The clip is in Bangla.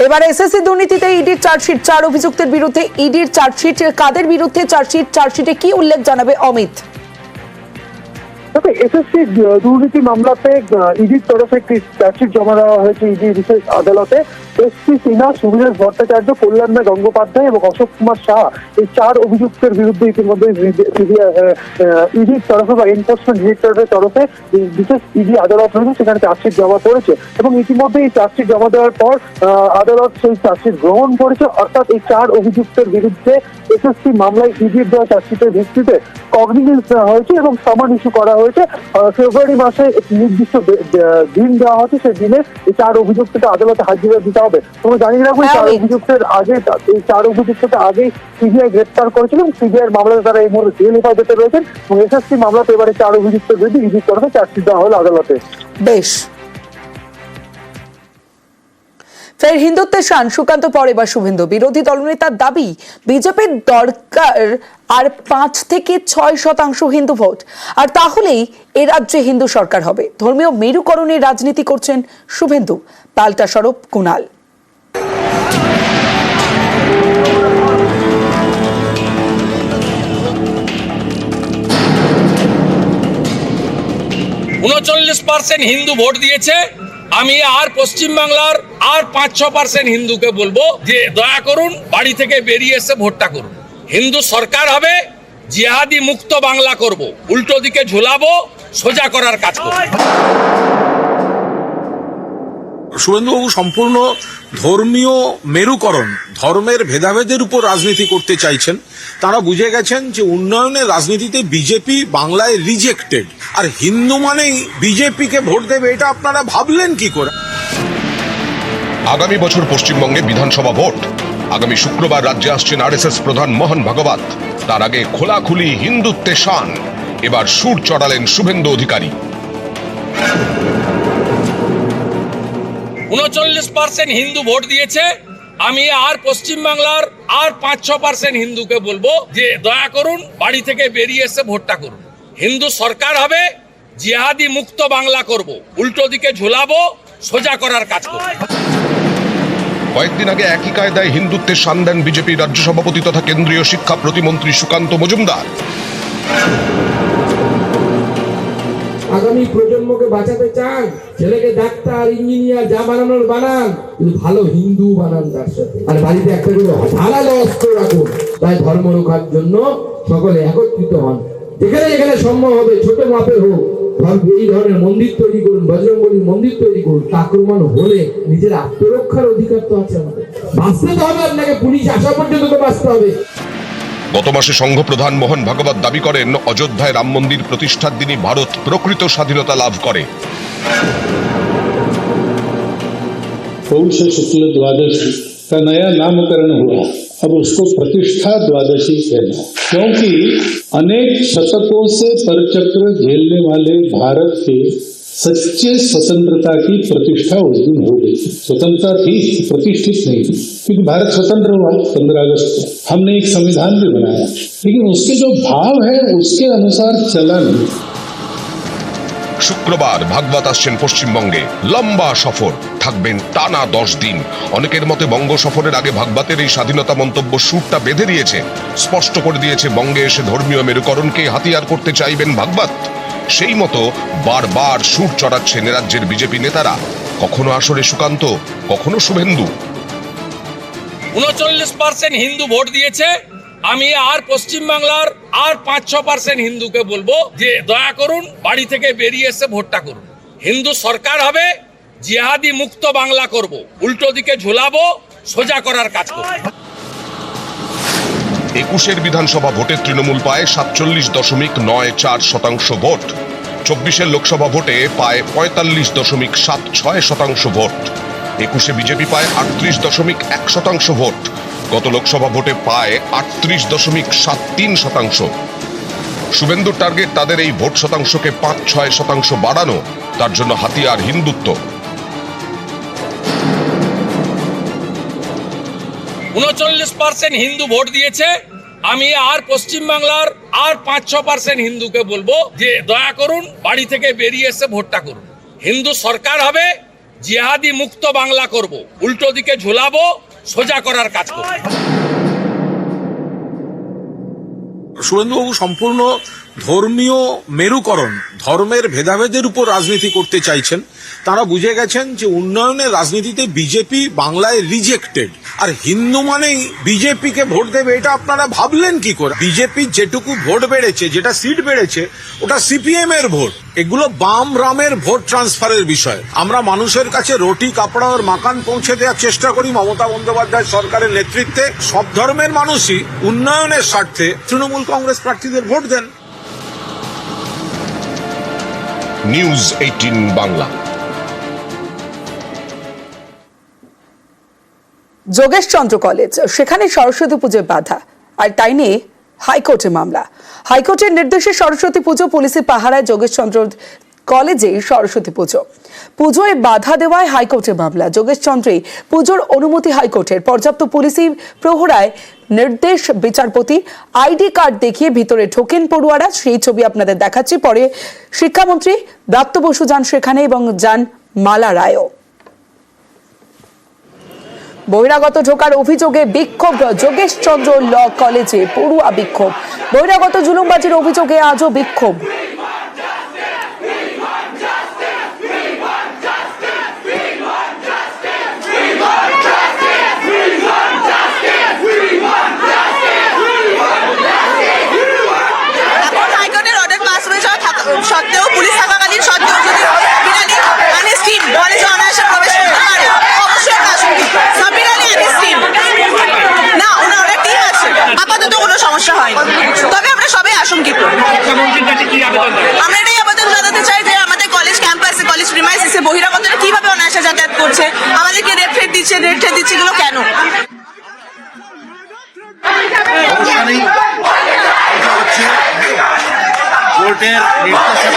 এবার এসএসসি দুর্নীতিতে ইডির চার্জশিট, 4 অভিযুক্তের বিরুদ্ধে ইডির চার্জশিট। কাদের বিরুদ্ধে চার্জশিটে কি উল্লেখ জানাবে অমিত? এসএসসি দুর্নীতি মামলাতে ইডির তরফে একটি চার্জশিট জমা দেওয়া হয়েছে ইডি বিশেষ আদালতে। এসপি সিনহা, সুবিরেশ ভট্টাচার্য, কল্যাণ গঙ্গোপাধ্যায় এবং অশোক কুমার সাহা, এই 4 অভিযুক্তের বিরুদ্ধে ইতিমধ্যে ইডির তরফে বা এনফোর্সমেন্ট ডিরেক্টরেটের তরফে বিশেষ ইডি আদালত রয়েছে, সেখানে চার্জশিট জমা করেছে এবং ইতিমধ্যে এই চার্জশিট জমা দেওয়ার পর আদালত সেই চার্জশিট গ্রহণ করেছে। অর্থাৎ এই 4 অভিযুক্তের বিরুদ্ধে এসএসসি মামলায় ইডির দেওয়া চার্জশিটের ভিত্তিতে কগনিজেন্স দেওয়া হয়েছে এবং সামান ইস্যু করা হয়েছে। ফেব্রুয়ারি মাসে একটি নির্দিষ্ট দিন দেওয়া হচ্ছে, সেই দিনে এই 4 অভিযুক্তকে আদালতে হাজিরা দিতে হবে। তোমরা জানিয়ে রাখবো, এই 4 অভিযুক্তের আগে সিবিআই গ্রেপ্তার করেছিল এবং সিবিআই মামলাতে তারা এই মুহূর্তে জেল হেফাজতে রয়েছেন এবং এসএসসি মামলাতে এবারে 4 অভিযুক্তের বিরুদ্ধে ইডির তরফে চার্জশিট দেওয়া হলো আদালতে। বেশ, ফের হিন্দুত্বের শান সুকান্ত পর এবার শুভেন্দু। বিরোধী দলনেতার দাবি, বিজেপির দরকার আর 5 থেকে 6% হিন্দু ভোট, আর তাহলেই এ রাজ্যে হিন্দু সরকার হবে। ধর্মীয় মেরুকরণের রাজনীতি করছেন শুভেন্দু। পাল্টা স্বরূপ কুণাল। % হিন্দু ভোট দিয়েছে। আমি আর পশ্চিমবাংলার আর 5-6% হিন্দুকে বলবো যে দয়া করুন, বাড়ি থেকে বেরিয়ে এসে ভোটটা করুন। হিন্দু সরকার হবে, জিহাদি মুক্ত বাংলা করব, উল্টো দিকে ঝুলাবো, সোজা করার কাজ করব। শুভেন্দুবাবু সম্পূর্ণ ধর্মীয় মেরুকরণ, ধর্মের ভেদাভেদের উপর রাজনীতি করতে চাইছেন। তারা বুঝে গেছেন যে উন্নয়নের রাজনীতিতে বিজেপি বাংলায় রিজেক্টেড, আর হিন্দু মানেই বিজেপিকে ভোট দেবে, এটা আপনারা ভাবলেন কি করে? আগামী বছর পশ্চিমবঙ্গে বিধানসভা ভোট। আগামী শুক্রবার রাজ্যে আসছেন আরএসএস প্রধান মোহন ভাগবত। তার আগে খোলাখুলি হিন্দুত্বের শান। এবার সুর চড়ালেন শুভেন্দু অধিকারী। 39% হিন্দু ভোট দিয়েছে। আমি আর পশ্চিমবাংলার আর 5-6% হিন্দুকে বলবো যে দয়া করুন, বাড়ি থেকে বেরিয়ে এসে ভোটটা করুন। হিন্দু সরকার হবে, জিহাদি মুক্ত বাংলা করব, উল্টো দিকে ঝুলাবো, সোজা করার কাজ করব। কয়েকদিন আগে একই কায়দায় হিন্দুত্বের শান দেন বিজেপি রাজ্য সভাপতি তথা কেন্দ্রীয় শিক্ষা প্রতিমন্ত্রী সুকান্ত মজুমদার। আগামী প্রজন্মকে বাঁচাতে চান, ছেলেকে ডাক্তার, ইঞ্জিনিয়ার যা বানানোর বানান, কিন্তু ভালো হিন্দু বানান তার সাথে। আর বাড়িতে একটা করে ধারালো অস্ত্র রাখুন। তাই ধর্ম রক্ষার জন্য সকলে একত্রিত হন। যেখানে যেখানে সম্ভব হবে, ছোট মাপের হোক, এই ধরনের মন্দির তৈরি করুন, বজরংবলীর মন্দির তৈরি করুন। আক্রমণ হলে নিজের আত্মরক্ষার অধিকার তো আছে আমাদের। বাঁচতে তো হবে, আপনাকে পুলিশ আসা পর্যন্ত তো বাঁচতে হবে। গত মাসে সংঘ প্রধান মোহন ভাগবত দাবি করেন, অযোধ্যায় রাম মন্দির প্রতিষ্ঠার দিনই ভারত প্রকৃত স্বাধীনতা লাভ করে। पौष शुक्ल द्वादशी का नया नामकरण हुआ, अब उसको प्रतिष्ठा द्वादशी कहना, क्योंकि अनेक शतकों से परचक्र झेलने वाले भारत के सच्चे स्वतंत्रता की प्रतिष्ठा उस दिन हो गई। स्वतंत्रता थी, प्रतिष्ठित नहीं थी, क्योंकि भारत स्वतंत्र हुआ 15 अगस्त को। हमने एक संविधान भी बनाया, लेकिन उसके जो भाव है उसके अनुसार चला नहीं। শুক্রবার ভাগবত আসছেন পশ্চিমবঙ্গে। লম্বা সফর, থাকবেন টানা 10 দিন। অনেকের মতে বঙ্গ সফরের আগে ভাগবতের এই স্বাধীনতা মন্তব্য সুরটা বেঁধে দিয়েছে, স্পষ্ট করে দিয়েছে বঙ্গে এসে ধর্মীয় মেরুকরণকে হাতিয়ার করতে চাইবেন ভাগবত। সেই মতো বারবার সুর চড়াচ্ছেন রাজ্যের বিজেপি নেতারা, কখনো আসরে সুকান্ত, কখনো শুভেন্দু। 39% হিন্দু ভোট দিয়েছে। আমি আর পশ্চিমবাংলার আর 5-6% হিন্দুকে বলবো যে দয়া করুন, বাড়ি থেকে বেরিয়ে এসে ভোটটা করুন। হিন্দু সরকার হবে, জিহাদি মুক্ত বাংলা করব, উল্টো দিকে ঝুলাবো, সোজা করার কাজ করব। 21 বিধানসভা ভোটে তৃণমূল পায় 47.94% ভোট। 24 লোকসভা ভোটে পায় 45.76% ভোট। 21 বিজেপি পায় 38.1% ভোট। গত লোকসভা ভোটে পায় 38.73%। শুভেন্দুর টার্গেট তাদের এই ভোট শতাংশকে 5-6% বাড়ানো, তার জন্য হাতিয়ার হিন্দুত্ব। 39% হিন্দু ভোট দিয়েছে। আমি আর পশ্চিমবাংলার আর 5-6% হিন্দুকে বলবো যে দয়া করুন, বাড়ি থেকে বেরিয়ে এসে ভোটটা করুন। হিন্দু সরকার হবে, জিহাদি মুক্ত বাংলা করব, উল্টো দিকে ঝুলাবো, সোজা করার কাজ করব। শুভেন্দুবাবু সম্পূর্ণ ধর্মীয় মেরুকরণ, ধর্মের ভেদাভেদের উপর রাজনীতি করতে চাইছেন। তারা বুঝে গেছেন যে উন্নয়নের রাজনীতিতে বিজেপি বাংলায় রিজেক্টেড, আর হিন্দু মানেই বিজেপিকে ভোট দেবে, এটা আপনারা ভাবলেন কি করে? বিজেপির যেটুকু ভোট বেড়েছে, যেটা সিট বেড়েছে, ওটা সিপিএম এর ভোট। এগুলো বাম রামের ভোট ট্রান্সফারের বিষয়। আমরা মানুষের কাছে রুটি কাপড় আর মাকান পৌঁছে দেওয়ার চেষ্টা করি মমতা বন্দ্যোপাধ্যায় সরকারের নেতৃত্বে। সব ধর্মের মানুষই উন্নয়নের স্বার্থে তৃণমূল কংগ্রেস প্রার্থীদের ভোট দেন। নিউজ 18 বাংলা। যোগেশচন্দ্র কলেজ, সেখানে সরস্বতী পুজোয় বাধা, আর তাই নিয়ে হাইকোর্টে মামলা। হাইকোর্টের নির্দেশে সরস্বতী পুজো পুলিশের পাহারায় যোগেশচন্দ্র কলেজে সরস্বতী পুজোয় বাধা দেওয়ায় হাইকোর্টে মামলা। যোগেশচন্দ্রে পুজোর অনুমতি হাইকোর্টের, পর্যাপ্ত পুলিশি প্রহরায় নির্দেশ বিচারপতি। আইডি কার্ড দেখিয়ে ভিতরে ঢোকেন পড়ুয়ারা, সেই ছবি আপনাদের দেখাচ্ছি। পরে শিক্ষামন্ত্রী ব্রাত্য বসু যান সেখানে এবং যান মালা রায়ও। বহিরাগত ঢোকার অভিযোগে বিক্ষোভ যোগেশচন্দ্র ল কলেজে, পড়ুয়া বিক্ষোভ। বহিরাগত জুলুমবাজির অভিযোগে আজও বিক্ষোভ। সত্ত্বেও পুলিশ থাকাকালীন সত্ত্বেও যদি বিনালি আনস্টিম কলেজে অনায়াসে প্রবেশ করতে পারে, অবশ্যই একটা আশঙ্কিত। সাবিনালি আনস্টিম না, ওনার টিম আছে, আপাতত কোনো সমস্যা হয়নি, তবে আমরা সবাই আশঙ্কিত। আমরা এটাই আপাতত জানাতে চাই যে আমাদের কলেজ ক্যাম্পাসে, কলেজ প্রিমাইসিসে বহিরাগতরা কিভাবে অনায়াসে যাতায়াত করছে, আমাদেরকে রেড দিচ্ছে এগুলো কেন? কোর্টের নির্দেশে